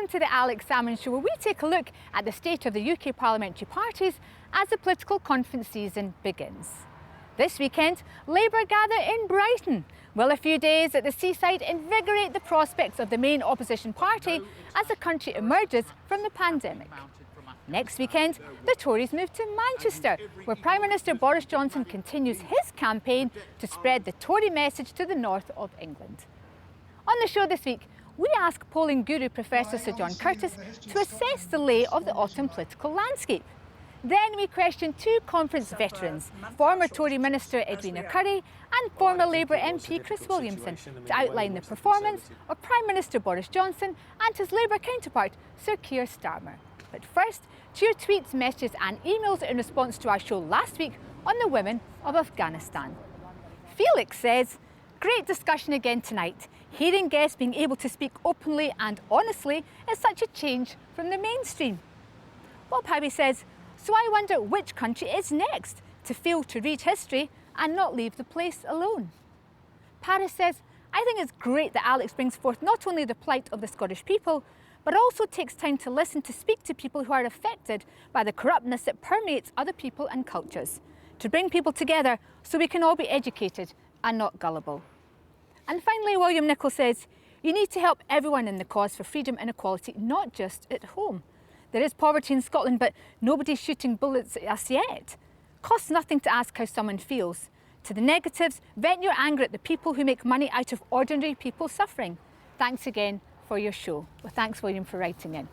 to the Alex Salmond Show, where we take a look at the state of the UK parliamentary parties as the political conference season begins. This weekend, Labour gather in Brighton. Will a few days at the seaside invigorate the prospects of the main opposition party as the country emerges from the pandemic? Next weekend, the Tories move to Manchester, where Prime Minister Boris Johnson continues his campaign to spread the Tory message to the north of England. On the show this week, we ask polling guru Professor Sir John Curtice to assess the lay of the autumn political landscape. Then we question two conference veterans, former Tory Minister Edwina Currie and former Labour MP Chris Williamson, to outline the performance of Prime Minister Boris Johnson and his Labour counterpart, Sir Keir Starmer. But first, to your tweets, messages and emails in response to our show last week on the women of Afghanistan. Felix says, great discussion again tonight. Hearing guests being able to speak openly and honestly is such a change from the mainstream. Bob Howie says, so I wonder which country is next to fail to read history and not leave the place alone. Paris says, I think it's great that Alex brings forth not only the plight of the Scottish people, but also takes time to listen to speak to people who are affected by the corruptness that permeates other people and cultures, to bring people together so we can all be educated and not gullible. And finally, William Nicholl says, you need to help everyone in the cause for freedom and equality, not just at home. There is poverty in Scotland, but nobody's shooting bullets at us yet. Costs nothing to ask how someone feels. To the negatives, vent your anger at the people who make money out of ordinary people suffering. Thanks again for your show. Well, thanks, William, for writing in.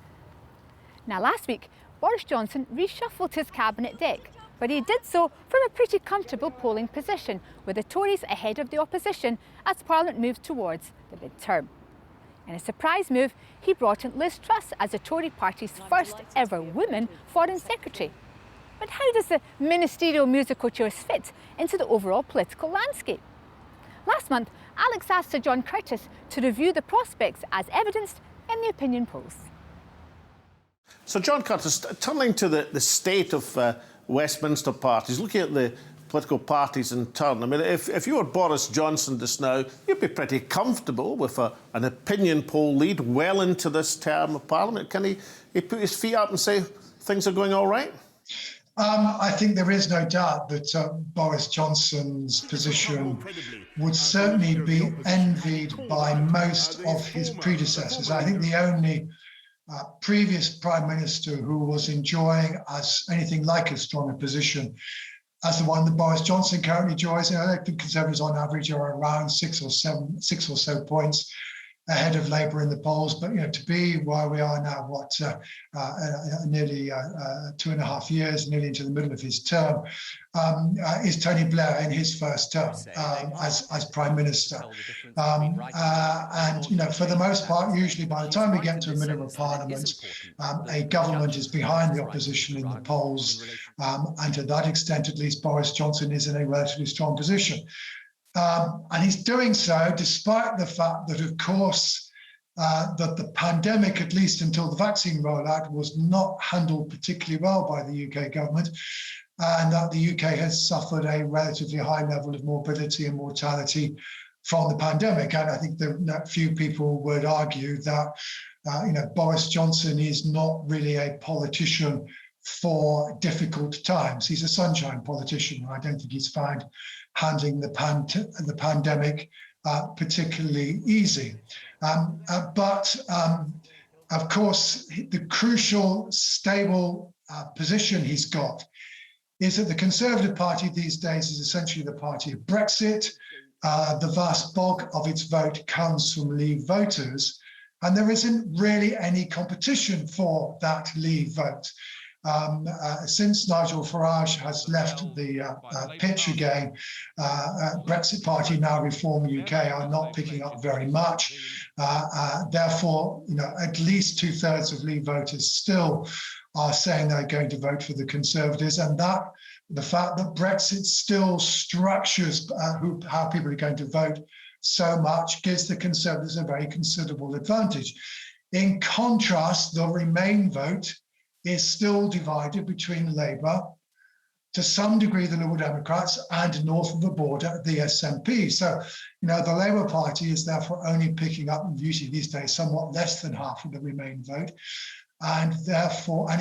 Now, last week, Boris Johnson reshuffled his cabinet deck, but he did so from a pretty comfortable polling position, with the Tories ahead of the opposition as Parliament moves towards the mid-term. In a surprise move, he brought in Liz Truss as the Tory party's first ever woman Foreign Secretary. But how does the ministerial musical chairs fit into the overall political landscape? Last month, Alex asked Sir John Curtice to review the prospects as evidenced in the opinion polls. So, John Curtice, turning to the state of Westminster parties, looking at the political parties in turn, I mean, if you were Boris Johnson just now, you'd be pretty comfortable with an opinion poll lead well into this term of Parliament. Can he put his feet up and say things are going all right? I think there is no doubt that Boris Johnson's position would certainly be envied by most of his predecessors. I think the only previous Prime Minister who was enjoying anything like as strong a position as the one that Boris Johnson currently enjoys. I think Conservatives on average are around six or so points ahead of Labour in the polls. But to be where we are now, nearly 2.5 years, nearly into the middle of his term, is Tony Blair in his first term as Prime Minister. And for the most part, usually by the time we get to a middle of Parliament, a government is behind the opposition in the polls, and to that extent, at least, Boris Johnson is in a relatively strong position. And he's doing so despite the fact that, of course, that the pandemic, at least until the vaccine rollout, was not handled particularly well by the UK government, and that the UK has suffered a relatively high level of morbidity and mortality from the pandemic. And I think that few people would argue that Boris Johnson is not really a politician for difficult times. He's a sunshine politician. I don't think he's found handling the pandemic particularly easy. But of course, the crucial, stable position he's got is that the Conservative Party these days is essentially the party of Brexit. The vast bulk of its vote comes from Leave voters, and there isn't really any competition for that Leave vote. Since Nigel Farage has left the pitch again, Brexit Party, now Reform UK, are not picking up very much. Therefore, at least 2/3 of Leave voters still are saying they're going to vote for the Conservatives, and that the fact that Brexit still structures how people are going to vote so much gives the Conservatives a very considerable advantage. In contrast, the Remain vote is still divided between Labour, to some degree the Liberal Democrats, and north of the border, the SNP. So, the Labour Party is therefore only picking up, usually these days, somewhat less than half of the Remain vote, and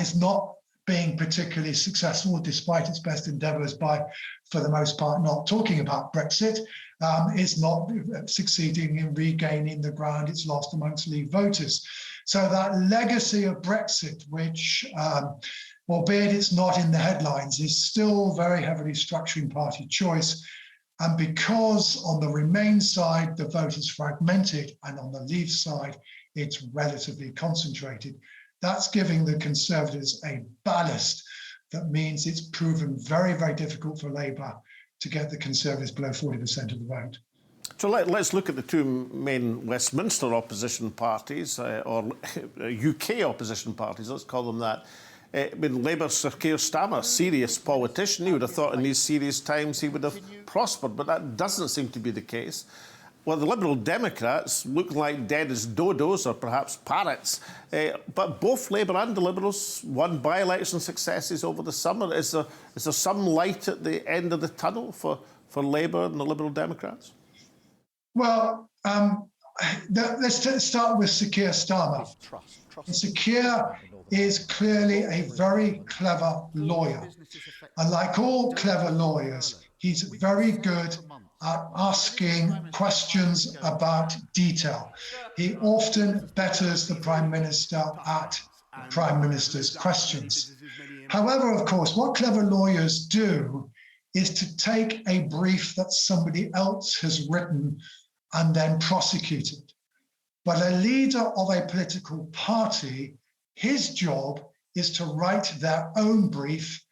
is not being particularly successful, despite its best endeavours by, for the most part, not talking about Brexit. It's not succeeding in regaining the ground it's lost amongst Leave voters. So that legacy of Brexit, which, albeit it's not in the headlines, is still very heavily structuring party choice. And because on the Remain side, the vote is fragmented, and on the Leave side, it's relatively concentrated, that's giving the Conservatives a ballast that means it's proven very, very difficult for Labour to get the Conservatives below 40% of the vote. So let's look at the two main Westminster opposition parties, or UK opposition parties, let's call them that. Labour's Sir Keir Starmer, a serious politician, you would have thought in these serious times he would have prospered, but that doesn't seem to be the case. Well, the Liberal Democrats look like dead as dodos, or perhaps parrots, but both Labour and the Liberals won by-election successes over the summer. Is there some light at the end of the tunnel for Labour and the Liberal Democrats? Well, let's start with Sir Keir Starmer. Sir Keir is clearly a very clever lawyer. And like all clever lawyers, he's very good at asking questions about detail. He often betters the Prime Minister at the Prime Minister's questions. However, of course, what clever lawyers do is to take a brief that somebody else has written and then prosecute it. But a leader of a political party, his job is to write their own brief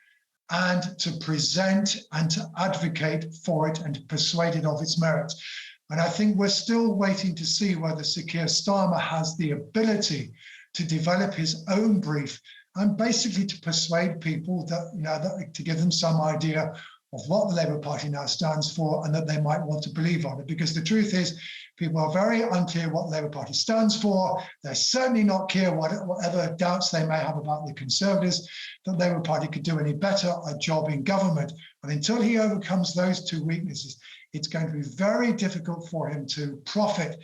and to present and to advocate for it and to persuade it of its merits. And I think we're still waiting to see whether Sir Keir Starmer has the ability to develop his own brief and basically to persuade people that, to give them some idea of what the Labour Party now stands for and that they might want to believe on it. Because the truth is, people are very unclear what the Labour Party stands for. They're certainly not clear whatever doubts they may have about the Conservatives, that the Labour Party could do any better a job in government. And until he overcomes those two weaknesses, it's going to be very difficult for him to profit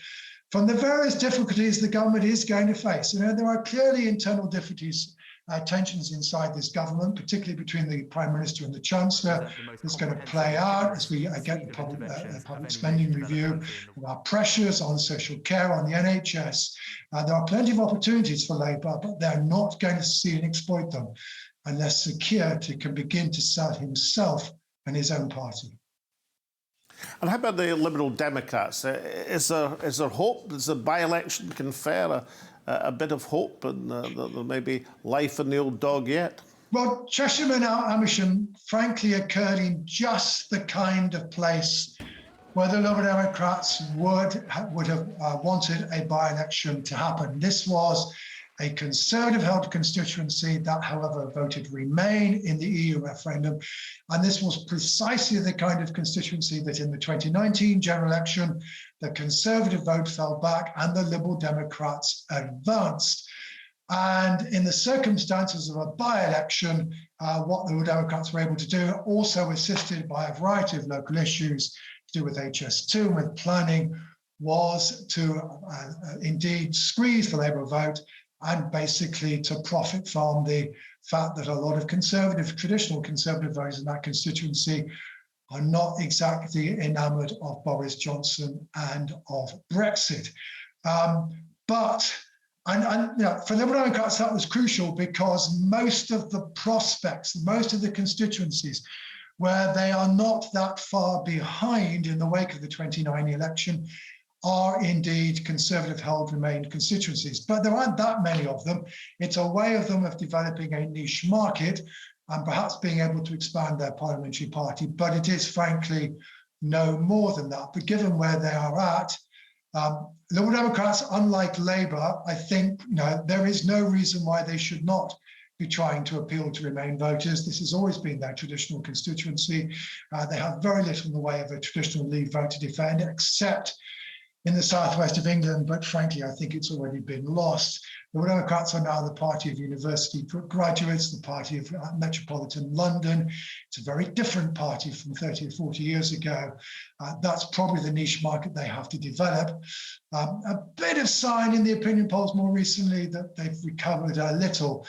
from the various difficulties the government is going to face. There are clearly internal difficulties, tensions inside this government, particularly between the Prime Minister and the Chancellor. It's going to play out as we get the public spending review. There are pressures on social care, on the NHS. There are plenty of opportunities for Labour, but they're not going to see and exploit them unless Sir Keir can begin to sell himself and his own party. And how about the Liberal Democrats? Is there hope? Does the by-election confer a bit of hope, and there may be life in the old dog yet? Well, Cheshire and Amersham, frankly, occurred in just the kind of place where the Liberal Democrats would have wanted a by-election to happen. This was a Conservative-held constituency that, however, voted Remain in the EU referendum. And this was precisely the kind of constituency that in the 2019 general election, the Conservative vote fell back and the Liberal Democrats advanced. And in the circumstances of a by-election, what the Liberal Democrats were able to do, also assisted by a variety of local issues to do with HS2 and with planning, was to indeed squeeze the Labour vote and basically to profit from the fact that a lot of traditional Conservative voters in that constituency are not exactly enamoured of Boris Johnson and of Brexit. But for Liberal Democrats, that was crucial because most of the prospects, most of the constituencies where they are not that far behind in the wake of the 2019 election are indeed Conservative-held Remain constituencies. But there aren't that many of them. It's a way of them of developing a niche market and perhaps being able to expand their parliamentary party. But it is, frankly, no more than that. But given where they are at, Liberal Democrats, unlike Labour, I think there is no reason why they should not be trying to appeal to Remain voters. This has always been their traditional constituency. They have very little in the way of a traditional Leave vote to defend, except in the southwest of England, but frankly, I think it's already been lost. The Democrats are now the party of university graduates, the party of metropolitan London. It's a very different party from 30 or 40 years ago. That's probably the niche market they have to develop. A bit of sign in the opinion polls more recently that they've recovered a little.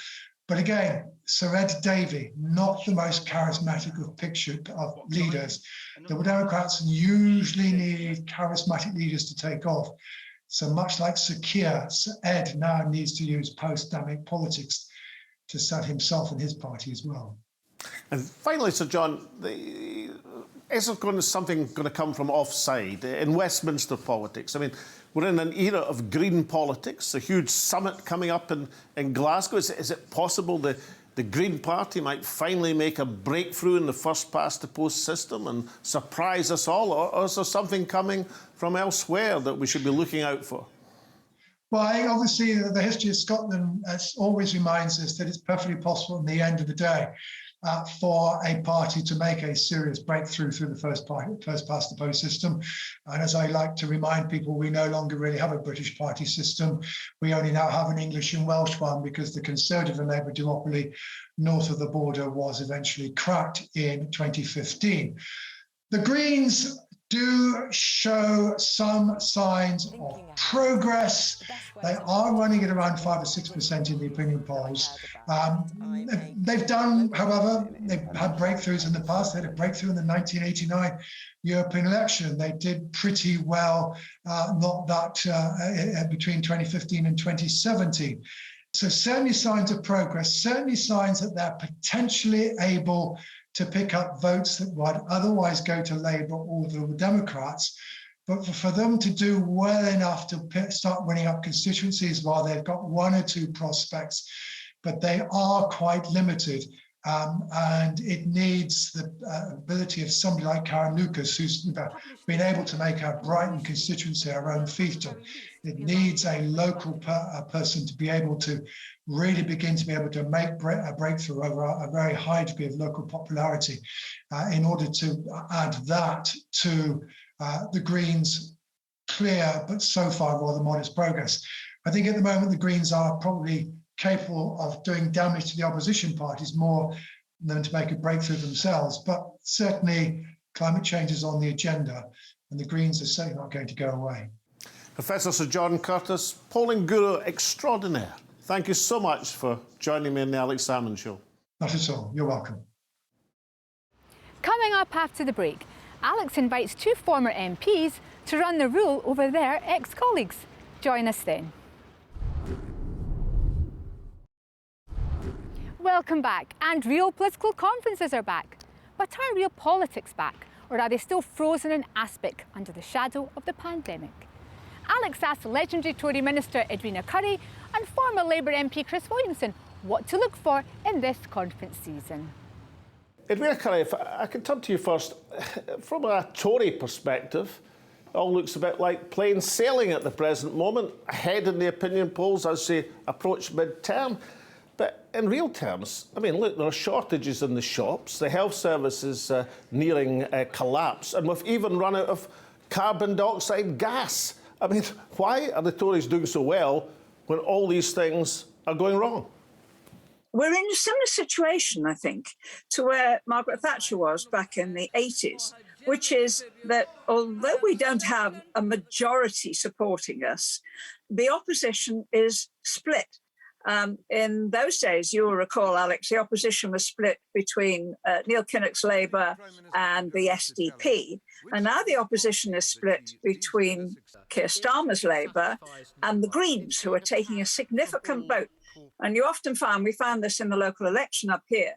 But again, Sir Ed Davey, not the most charismatic of leaders. The Democrats usually need charismatic leaders to take off. So much like Sir Keir, Sir Ed now needs to use post-demic politics to set himself and his party as well. And finally, Sir John, is there something going to come from offside in Westminster politics? I mean, we're in an era of green politics, a huge summit coming up in Glasgow. Is it possible the Green Party might finally make a breakthrough in the first-past-the-post system and surprise us all? Or is there something coming from elsewhere that we should be looking out for? Well, obviously, the history of Scotland always reminds us that it's perfectly possible at the end of the day for a party to make a serious breakthrough through the first-past-the-post system. And as I like to remind people, we no longer really have a British party system. We only now have an English and Welsh one because the Conservative and Labour duopoly north of the border was eventually cracked in 2015. The Greens do show some signs of progress. They are running at around 5 or 6% in the opinion polls. They've done, however, they've had breakthroughs in the past. They had a breakthrough in the 1989 European election. They did pretty well, between 2015 and 2017. So certainly signs of progress, certainly signs that they're potentially able to pick up votes that would otherwise go to Labour or the Democrats. But for them to do well enough to start winning up constituencies while they've got one or two prospects, but they are quite limited. And it needs the ability of somebody like Karen Lucas, who's been able to make her Brighton constituency her own fiefdom. It needs a local person to be able to really begin to be able to make a breakthrough over a very high degree of local popularity in order to add that to the Greens' clear, but so far rather modest progress. I think at the moment the Greens are probably capable of doing damage to the opposition parties more than to make a breakthrough themselves. But certainly climate change is on the agenda and the Greens are certainly not going to go away. Professor Sir John Curtice, polling guru extraordinaire, thank you so much for joining me in the Alex Salmond Show. Not at all. You're welcome. Coming up after the break, Alex invites two former MPs to run the rule over their ex-colleagues. Join us then. Welcome back, and real political conferences are back. But are real politics back, or are they still frozen in aspic under the shadow of the pandemic? Alex asked legendary Tory Minister Edwina Currie and former Labour MP Chris Williamson what to look for in this conference season. Edwina Currie, if I could turn to you first. From a Tory perspective, it all looks a bit like plain sailing at the present moment, ahead in the opinion polls as they approach mid-term. But in real terms, I mean, look, there are shortages in the shops, the health service is nearing collapse, and we've even run out of carbon dioxide gas. I mean, why are the Tories doing so well when all these things are going wrong? We're in a similar situation, I think, to where Margaret Thatcher was back in the 80s, which is that although we don't have a majority supporting us, the opposition is split. In those days, you will recall, Alex, the opposition was split between Neil Kinnock's Labour and the SDP. And now the opposition is split between Keir Starmer's Labour and the Greens, who are taking a significant vote. And you often find, we found this in the local election up here,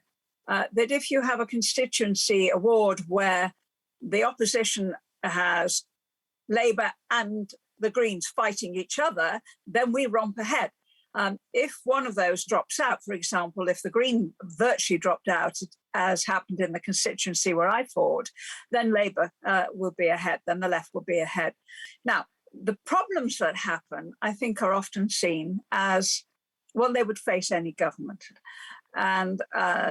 that if you have a constituency award where the opposition has Labour and the Greens fighting each other, then we romp ahead. If one of those drops out, for example, if the Green virtually dropped out, as happened in the constituency where I fought, then Labour will be ahead, then the left will be ahead. Now, the problems that happen, I think, are often seen as, well, they would face any government. And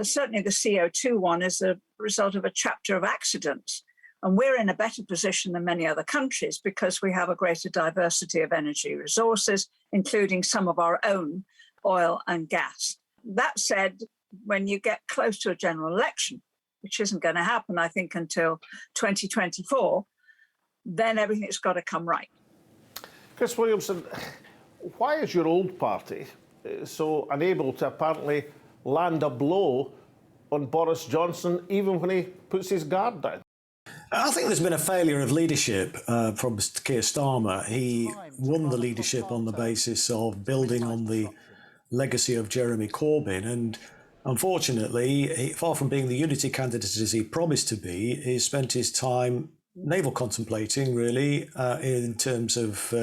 certainly the CO2 one is a result of a chapter of accidents. And we're in a better position than many other countries because we have a greater diversity of energy resources, including some of our own oil and gas. That said, when you get close to a general election, which isn't going to happen, I think, until 2024, then everything's got to come right. Chris Williamson, why is your old party so unable to apparently land a blow on Boris Johnson even when he puts his guard down? I think there's been a failure of leadership from Keir Starmer. He won the leadership on the basis of building on the legacy of Jeremy Corbyn, and unfortunately, far from being the unity candidate as he promised to be, he spent his time navel contemplating, really, in terms of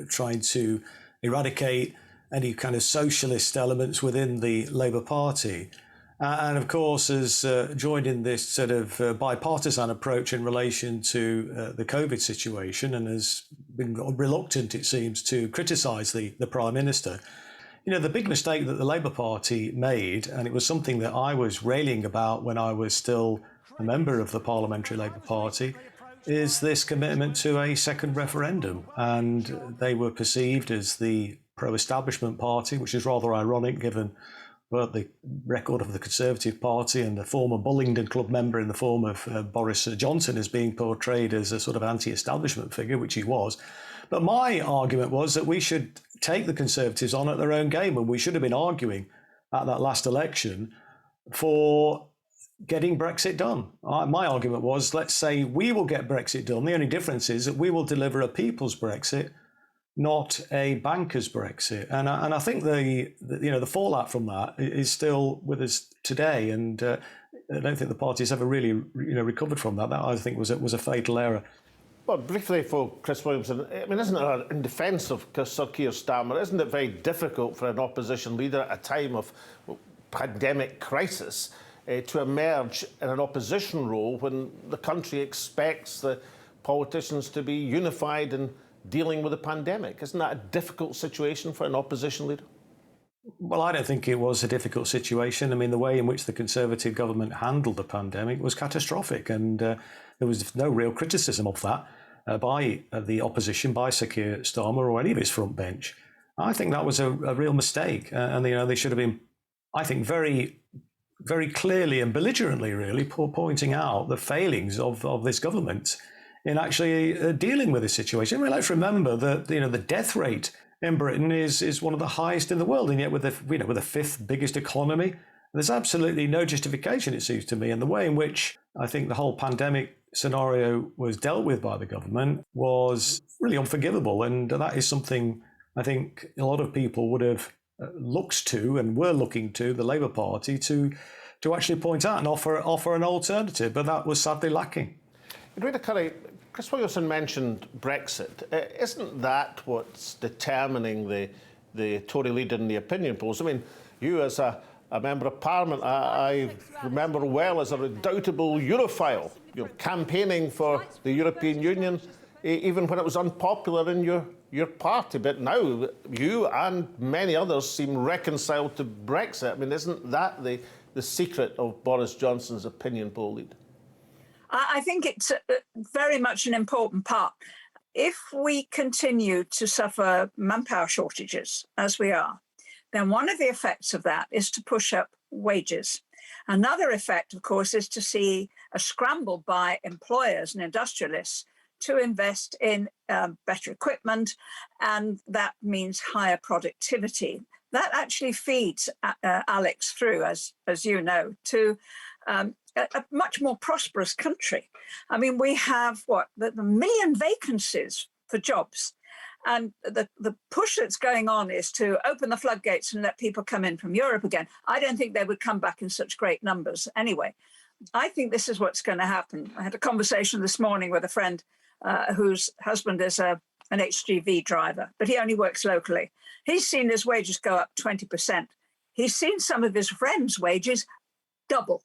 trying to eradicate any kind of socialist elements within the Labour Party. And of course, has joined in this sort of bipartisan approach in relation to the COVID situation, and has been reluctant, it seems, to criticise the Prime Minister. You know, the big mistake that the Labour Party made, and it was something that I was railing about when I was still a member of the Parliamentary Labour Party, is this commitment to a second referendum. And they were perceived as the pro-establishment party, which is rather ironic given the record of the Conservative Party and the former Bullingdon Club member in the form of Boris Johnson as being portrayed as a sort of anti-establishment figure, which he was. But my argument was that we should take the Conservatives on at their own game, and we should have been arguing at that last election for getting Brexit done. My argument was, let's say we will get Brexit done. The only difference is that we will deliver a people's Brexit, not a banker's Brexit. And I think the fallout from that is still with us today. And I don't think the party's ever really recovered from that. That I think was a fatal error. Well, briefly for Chris Williamson, I mean, isn't it, in defence of Sir Keir Starmer, isn't it very difficult for an opposition leader at a time of pandemic crisis to emerge in an opposition role when the country expects the politicians to be unified in dealing with the pandemic? Isn't that a difficult situation for an opposition leader? Well, I don't think it was a difficult situation. I mean, the way in which the Conservative government handled the pandemic was catastrophic, and there was no real criticism of that by the opposition, by Sir Keir Starmer or any of his front bench. I think that was a real mistake, and they should have been, I think, very, very clearly and belligerently, really, pointing out the failings of this government in actually dealing with this situation. I mean, let's remember that the death rate in Britain is one of the highest in the world, and yet with the fifth biggest economy, there's absolutely no justification, it seems to me. And the way in which I think the whole pandemic scenario was dealt with by the government was really unforgivable, and that is something I think a lot of people would have looked to and were looking to the Labour Party to actually point out and offer an alternative, but that was sadly lacking. Edwina Currie, Chris Williamson mentioned Brexit. Isn't that what's determining the Tory leader in the opinion polls? I mean, you as a member of Parliament, I remember well as a redoubtable Europhile, campaigning for the European Union, even when it was unpopular in your party. But now you and many others seem reconciled to Brexit. I mean, isn't that the secret of Boris Johnson's opinion poll lead? I think it's very much an important part. If we continue to suffer manpower shortages, as we are, then one of the effects of that is to push up wages. Another effect, of course, is to see a scramble by employers and industrialists to invest in better equipment, and that means higher productivity. That actually feeds Alex through, as you know, to a much more prosperous country. I mean, we have the million vacancies for jobs, and the push that's going on is to open the floodgates and let people come in from Europe again. I don't think they would come back in such great numbers anyway. I think this is what's going to happen. I had a conversation this morning with a friend whose husband is an HGV driver, but he only works locally. He's seen his wages go up 20%. He's seen some of his friends' wages double.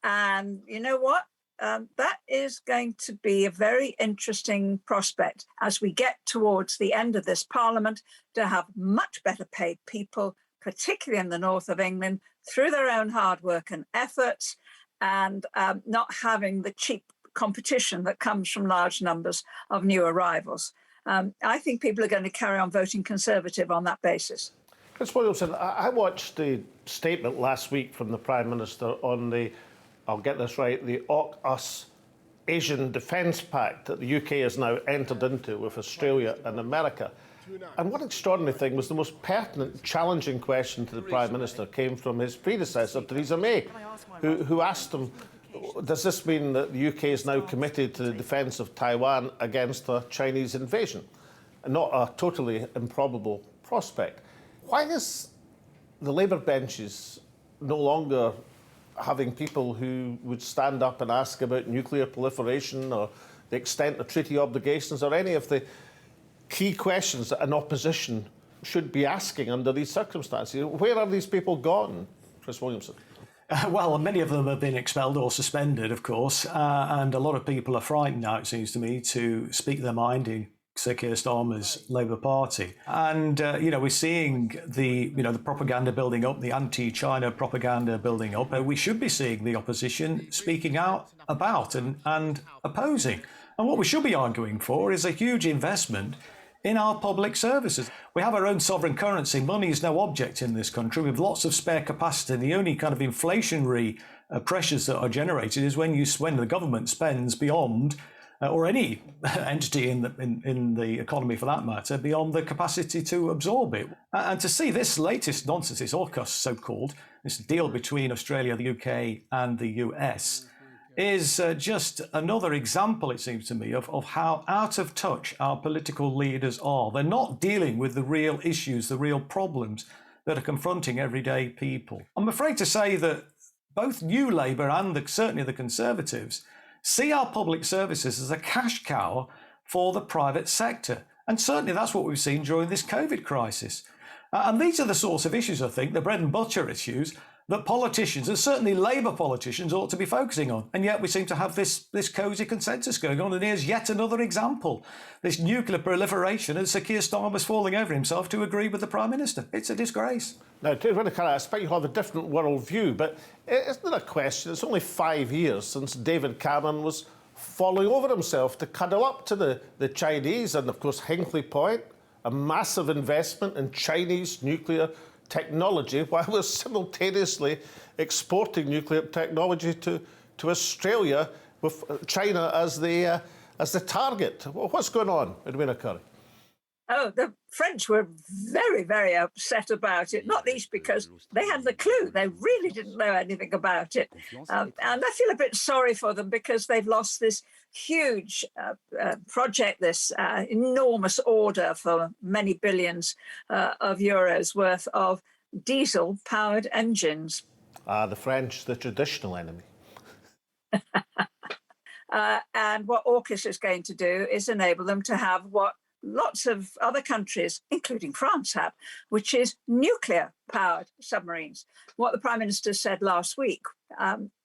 And you know what? That is going to be a very interesting prospect as we get towards the end of this Parliament, to have much better paid people, particularly in the north of England, through their own hard work and efforts, and not having the cheap competition that comes from large numbers of new arrivals. I think people are going to carry on voting Conservative on that basis. Chris Williamson, I watched the statement last week from the Prime Minister on the, I'll get this right, the AUKUS Asian Defence Pact that the UK has now entered into with Australia and America. And one extraordinary thing was the most pertinent, challenging question to the Prime Minister came from his predecessor, Theresa May, who asked him, does this mean that the UK is now committed to the defence of Taiwan against a Chinese invasion? Not a totally improbable prospect. Why is the Labour benches no longer having people who would stand up and ask about nuclear proliferation or the extent of treaty obligations or any of the key questions that an opposition should be asking under these circumstances? Where are these people gone, Chris Williamson? Well, many of them have been expelled or suspended, of course, and a lot of people are frightened now, it seems to me, to speak their mind in Sir Keir Starmer's Labour Party. And, we're seeing the propaganda building up, the anti-China propaganda building up. We should be seeing the opposition speaking out about and opposing. And what we should be arguing for is a huge investment in our public services. We have our own sovereign currency. Money is no object in this country. We have lots of spare capacity. The only kind of inflationary pressures that are generated is when the government spends beyond, or any entity in the economy for that matter, beyond the capacity to absorb it. And to see this latest nonsense, this AUKUS so-called, this deal between Australia, the UK and the US, is just another example, it seems to me, of how out of touch our political leaders are. They're not dealing with the real issues, the real problems that are confronting everyday people. I'm afraid to say that both New Labour and certainly the Conservatives see our public services as a cash cow for the private sector. And certainly that's what we've seen during this COVID crisis. And these are the sorts of issues, I think, the bread and butter issues, that politicians, and certainly Labour politicians, ought to be focusing on. And yet we seem to have this cosy consensus going on. And here's yet another example. This nuclear proliferation, and Sir Keir Starmer's falling over himself to agree with the Prime Minister. It's a disgrace. Now, Edwina Currie, I expect you'll have a different world view, but isn't it a question? It's only 5 years since David Cameron was falling over himself to cuddle up to the Chinese, and of course Hinkley Point, a massive investment in Chinese nuclear technology, while we're simultaneously exporting nuclear technology to Australia with China as the target. What's going on, Edwina Currie? Oh, the French were very, very upset about it, not least because they had the clue. They really didn't know anything about it. And I feel a bit sorry for them because they've lost this huge project, this enormous order for many billions of euros worth of diesel-powered engines. The French, the traditional enemy. And what AUKUS is going to do is enable them to have what lots of other countries, including France, have, which is nuclear-powered submarines. What the Prime Minister said last week,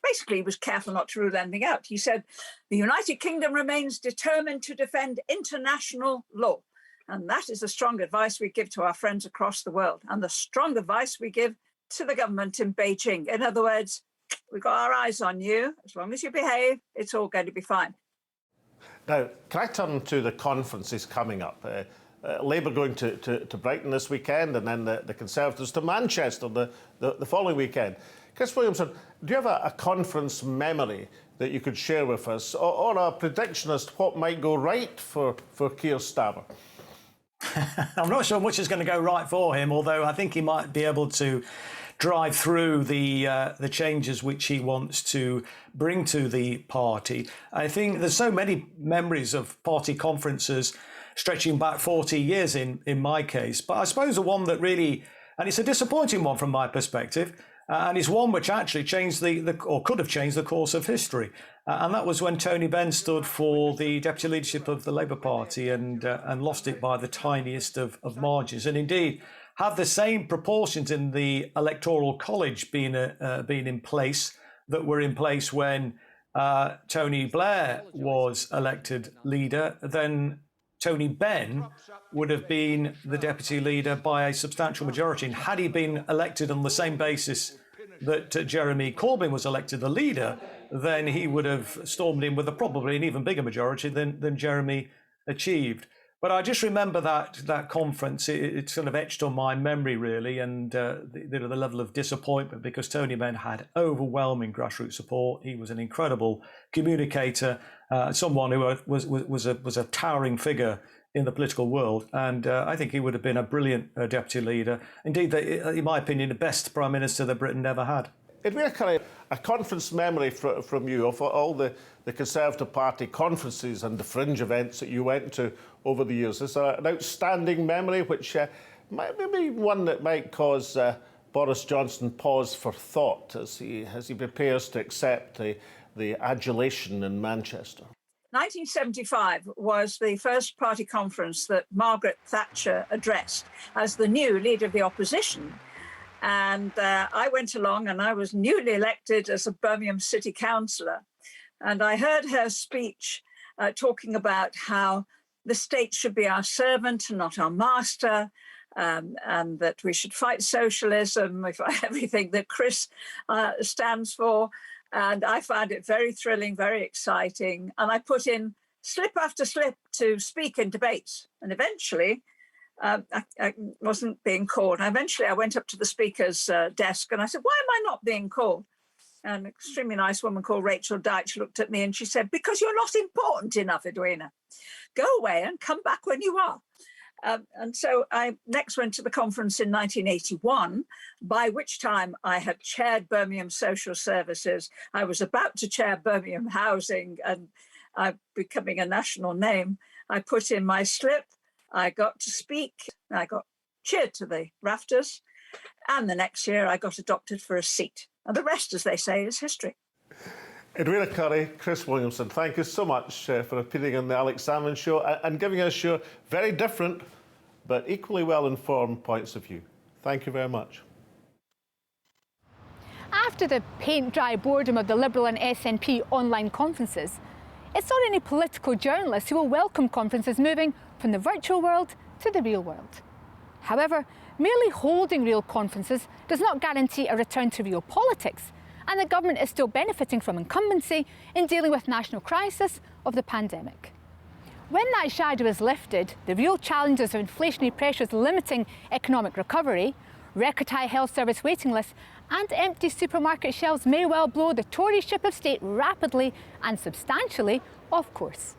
basically he was careful not to rule anything out. He said, the United Kingdom remains determined to defend international law. And that is the strong advice we give to our friends across the world, and the strong advice we give to the government in Beijing. In other words, we've got our eyes on you. As long as you behave, it's all going to be fine. Now, can I turn to the conferences coming up? Labour going to Brighton this weekend, and then the Conservatives to Manchester the following weekend. Chris Williamson, do you have a conference memory that you could share with us, or a prediction as to what might go right for Keir Starmer? I'm not sure much is going to go right for him, although I think he might be able to drive through the changes which he wants to bring to the party. I think there's so many memories of party conferences stretching back 40 years in my case, but I suppose the one that really, and it's a disappointing one from my perspective, and it's one which actually changed or could have changed the course of history. And that was when Tony Benn stood for the deputy leadership of the Labour Party and lost it by the tiniest of margins. And indeed, have the same proportions in the Electoral College been in place that were in place when Tony Blair was elected leader, then Tony Benn would have been the deputy leader by a substantial majority. And had he been elected on the same basis that Jeremy Corbyn was elected the leader, then he would have stormed in with probably an even bigger majority than Jeremy achieved. But I just remember that conference. It's sort of etched on my memory, really, and the level of disappointment, because Tony Benn had overwhelming grassroots support. He was an incredible communicator, someone who was a towering figure in the political world, and I think he would have been a brilliant deputy leader. Indeed, in my opinion, the best Prime Minister that Britain ever had. Edwina Currie, a conference memory from you of all the Conservative Party conferences and the fringe events that you went to over the years. Is there an outstanding memory which might be one that might cause Boris Johnson pause for thought as he prepares to accept the adulation in Manchester? 1975 was the first party conference that Margaret Thatcher addressed as the new leader of the opposition. And I went along, and I was newly elected as a Birmingham City Councillor. And I heard her speech talking about how the state should be our servant and not our master, and that we should fight socialism, everything that Chris stands for. And I found it very thrilling, very exciting. And I put in slip after slip to speak in debates. And eventually, I wasn't being called. And eventually, I went up to the Speaker's desk and I said, "Why am I not being called?" And an extremely nice woman called Rachel Deitch looked at me and she said, "Because you're not important enough, Edwina. Go away and come back when you are." And so I next went to the conference in 1981, by which time I had chaired Birmingham Social Services. I was about to chair Birmingham Housing, and I'm becoming a national name. I put in my slip. I got to speak. I got cheered to the rafters. And the next year I got adopted for a seat. And the rest, as they say, is history. Edwina Currie, Chris Williamson, thank you so much for appearing on the Alex Salmond Show and giving us your very different but equally well-informed points of view. Thank you very much. After the paint-dry boredom of the Liberal and SNP online conferences, it's not only political journalists who will welcome conferences moving from the virtual world to the real world. However, merely holding real conferences does not guarantee a return to real politics, and the government is still benefiting from incumbency in dealing with national crisis of the pandemic. When that shadow is lifted, the real challenges of inflationary pressures limiting economic recovery, record high health service waiting lists and empty supermarket shelves may well blow the Tory ship of state rapidly and substantially off course.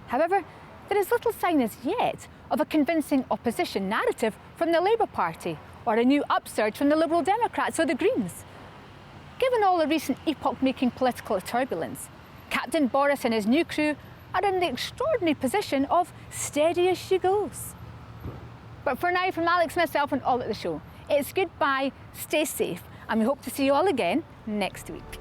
However, there is little sign as yet of a convincing opposition narrative from the Labour Party or a new upsurge from the Liberal Democrats or the Greens. Given all the recent epoch-making political turbulence, Captain Boris and his new crew are in the extraordinary position of steady as she goes. But for now, from Alex, myself and all at the show, it's goodbye, stay safe, and we hope to see you all again next week.